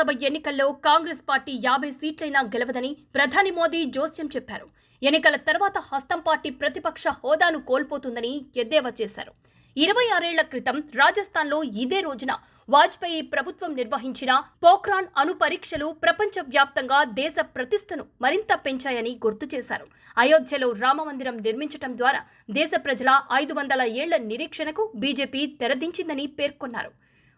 లోక్సభ ఎన్నికల్లో కాంగ్రెస్ పార్టీ 50 సీట్లైనా గెలవదని ప్రధాని మోదీ జోస్యం చెప్పారు. ఎన్నికల తర్వాత హస్తం పార్టీ ప్రతిపక్ష హోదాను కోల్పోతుందని ఎద్దేవా చేశారు. 26 ఏళ్ల క్రితం రాజస్థాన్లో ఇదే రోజున వాజ్పేయి ప్రభుత్వం నిర్వహించిన పోఖ్రాన్ అణు పరీక్షలు ప్రపంచవ్యాప్తంగా దేశ ప్రతిష్టను మరింత పెంచాయని గుర్తు చేశారు. అయోధ్యలో రామమందిరం నిర్మించడం ద్వారా దేశ ప్రజల 500 ఏళ్ల నిరీక్షణకు బీజేపీ తెరదించిందని పేర్కొన్నారు.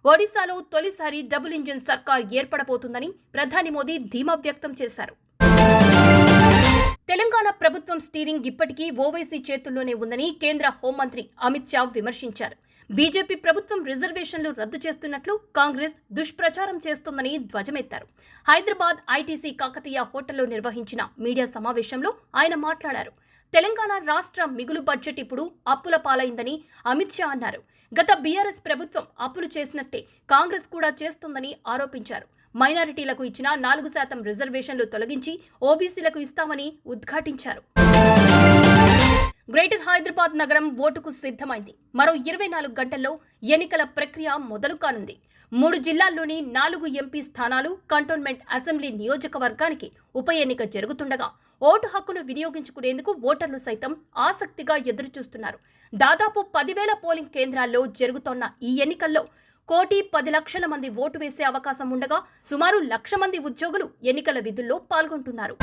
ఒడిశాలో తొలిసారి డబుల్ ఇంజిన్ సర్కార్ ఏర్పడబోతుందని ప్రధాని మోదీ ధీమా వ్యక్తం చేశారు. తెలంగాణ ప్రభుత్వం స్టీరింగ్ ఇప్పటికీ ఓవైసీ చేతుల్లోనే ఉందని కేంద్ర హోంమంత్రి అమిత్ షా విమర్శించారు. బీజేపీ ప్రభుత్వం రిజర్వేషన్లు రద్దు చేస్తున్నట్లు కాంగ్రెస్ దుష్ప్రచారం చేస్తోందని ధ్వజమెత్తారు. హైదరాబాద్ ఐటీసీ కాకతీయ హోటల్లో నిర్వహించిన మీడియా సమావేశంలో ఆయన మాట్లాడారు. తెలంగాణ రాష్ట్ర మిగులు బడ్జెట్ ఇప్పుడు అప్పుల పాలైందని అమిత్ షా అన్నారు. గత బీఆర్ఎస్ ప్రభుత్వం అప్పులు చేసినట్టే కాంగ్రెస్ కూడా చేస్తోందని ఆరోపించారు. మైనారిటీలకు ఇచ్చిన 4% రిజర్వేషన్లు తొలగించి ఓబీసీలకు ఇస్తామని ఉద్ఘాటించారు. గ్రేటర్ హైదరాబాద్ నగరం ఓటుకు సిద్ధమైంది. మరో 24 గంటల్లో ఎన్నికల ప్రక్రియ మొదలు కానుంది. 3 జిల్లాల్లోని 4 ఎంపీ స్థానాలు, కంటోన్మెంట్ అసెంబ్లీ నియోజకవర్గానికి ఉప ఎన్నిక జరుగుతుండగా ఓటు హక్కును వినియోగించుకునేందుకు ఓటర్లు సైతం ఆసక్తిగా ఎదురుచూస్తున్నారు. దాదాపు 10,000 పోలింగ్ కేంద్రాల్లో జరుగుతోన్న ఈ ఎన్నికల్లో 1,10,00,000 మంది ఓటు వేసే అవకాశం ఉండగా సుమారు 1,00,000 మంది ఉద్యోగులు ఎన్నికల విధుల్లో పాల్గొంటున్నారు.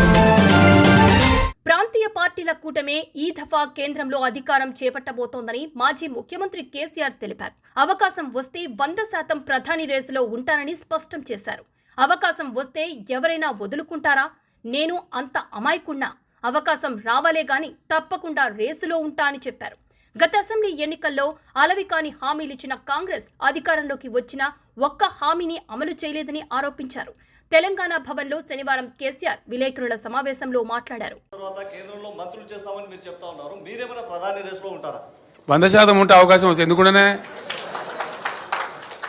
ప్రాంతీయ పార్టీల కూటమే ఈ దఫా కేంద్రంలో అధికారం చేపట్టబోతోందని మాజీ ముఖ్యమంత్రి కేసీఆర్ తెలిపారు. అవకాశం వస్తే 100% ప్రధాని రేసులో ఉంటానని స్పష్టం చేశారు. అవకాశం వస్తే ఎవరైనా వదులుకుంటారా? నేను అంత అమాయకున్నా, అవకాశం రావాలే గాని తప్పకుండా రేసులో ఉంటా అని చెప్పారు. గత అసెంబ్లీ ఎన్నికల్లో అలవికాని హామీలిచ్చిన కాంగ్రెస్ అధికారంలోకి వచ్చిన ఒక్క హామీని అమలు చేయలేదని ఆరోపించారు. తెలంగాణ భవన్లో శనివారం కేసీఆర్ విలేకరుల సమావేశంలో మాట్లాడారు. 100% ఉంటే అవకాశం వస్తే ఎందుకుండానే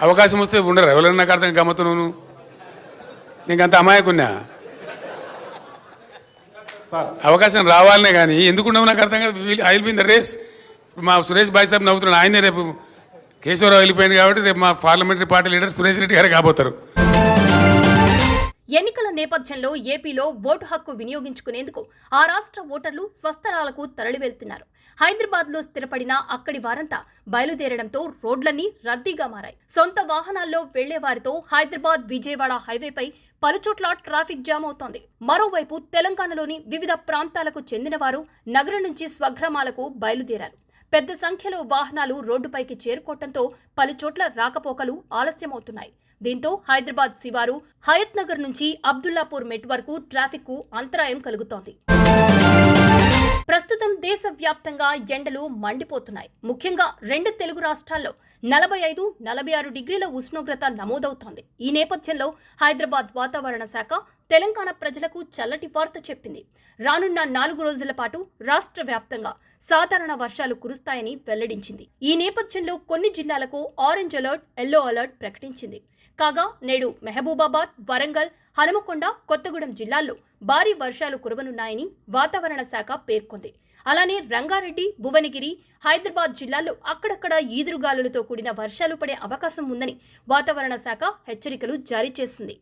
అవకాశం వస్తే ఉండరు. ఎవరైనా నాకు అర్థం గమ్మతున్నాను, నీకు అంత అమాయకున్నా. అవకాశం రావాలనే కానీ ఎందుకున్నావు నాకు అర్థం కాదు. I will be in the race. మా సురేష్ భాయ్ సాబ్ నవ్వుతున్నాడు. ఆయనే రేపు కేశవరావు వెళ్ళిపోయింది కాబట్టి రేపు మా parliamentary party leader Suresh Reddy గారు కాబోతారు. ఎన్నికల నేపథ్యంలో ఏపీలో ఓటు హక్కు వినియోగించుకునేందుకు ఆ రాష్ట్ర ఓటర్లు స్వస్థలాలకు తరలివెళ్తున్నారు. హైదరాబాద్లో స్థిరపడిన అక్కడి వారంతా బయలుదేరడంతో రోడ్లన్నీ రద్దీగా మారాయి. సొంత వాహనాల్లో వెళ్లే వారితో హైదరాబాద్ విజయవాడ హైవేపై పలుచోట్ల ట్రాఫిక్ జామ్ అవుతోంది. మరోవైపు తెలంగాణలోని వివిధ ప్రాంతాలకు చెందిన వారు నగరం నుంచి స్వగ్రామాలకు బయలుదేరారు. పెద్ద సంఖ్యలో వాహనాలు రోడ్డుపైకి చేరుకోవడంతో పలుచోట్ల రాకపోకలు ఆలస్యమవుతున్నాయి. దీంతో హైదరాబాద్ శివారు హయత్ నగర్ నుంచి అబ్దుల్లాపూర్ మెట్ వరకు ట్రాఫిక్ కు అంతరాయం కలుగుతోంది. ప్రస్తుతం దేశవ్యాప్తంగా ఎండలు మండిపోతున్నాయి. ముఖ్యంగా 2 తెలుగు రాష్ట్రాల్లో 45-46 డిగ్రీల ఉష్ణోగ్రత నమోదవుతోంది. ఈ నేపథ్యంలో హైదరాబాద్ వాతావరణ శాఖ తెలంగాణ ప్రజలకు చల్లటి వార్త చెప్పింది. రానున్న 4 రోజుల పాటు రాష్ట్ర వ్యాప్తంగా సాధారణ వర్షాలు కురుస్తాయని వెల్లడించింది. ఈ నేపథ్యంలో కొన్ని జిల్లాలకు ఆరెంజ్ అలర్ట్, ఎల్లో అలర్ట్ ప్రకటించింది. కాగా నేడు మహబూబాబాద్, వరంగల్, హనుమకొండ, కొత్తగూడెం జిల్లాల్లో భారీ వర్షాలు కురవనున్నాయని వాతావరణ శాఖ పేర్కొంది. అలానే రంగారెడ్డి, భువనగిరి, హైదరాబాద్ జిల్లాల్లో అక్కడక్కడ ఈదురుగాలులతో కూడిన వర్షాలు పడే అవకాశం ఉందని వాతావరణ శాఖ హెచ్చరికలు జారీ చేసింది.